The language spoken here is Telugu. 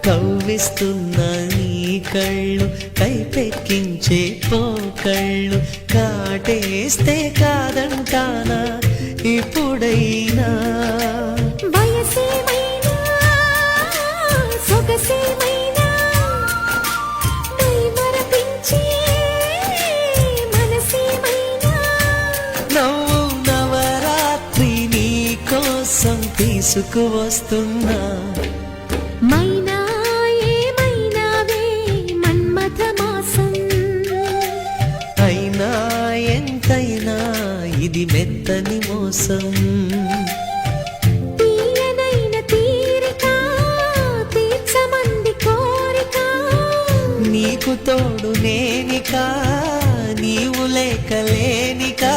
కవ్విస్తున్న నీ కళ్ళు కైపెక్కించే పోకళ్ళు కాటేస్తే కాదంటానా ఇప్పుడైనా వయసేమైనా సొగసేమైనా మైమరపించే మనసేమైనా నవ్వు నవరాత్రి నీ కోసం తీసుకువస్తున్నా మైనా ఏమైనావే మన్మథ మాసం అయినా ఎంతైనా ఇది మెత్తని మోసం తీయనైన తీరిక తీర్చమంది కోరిక నీకు తోడు నేనికా నీవు లేక లేనికా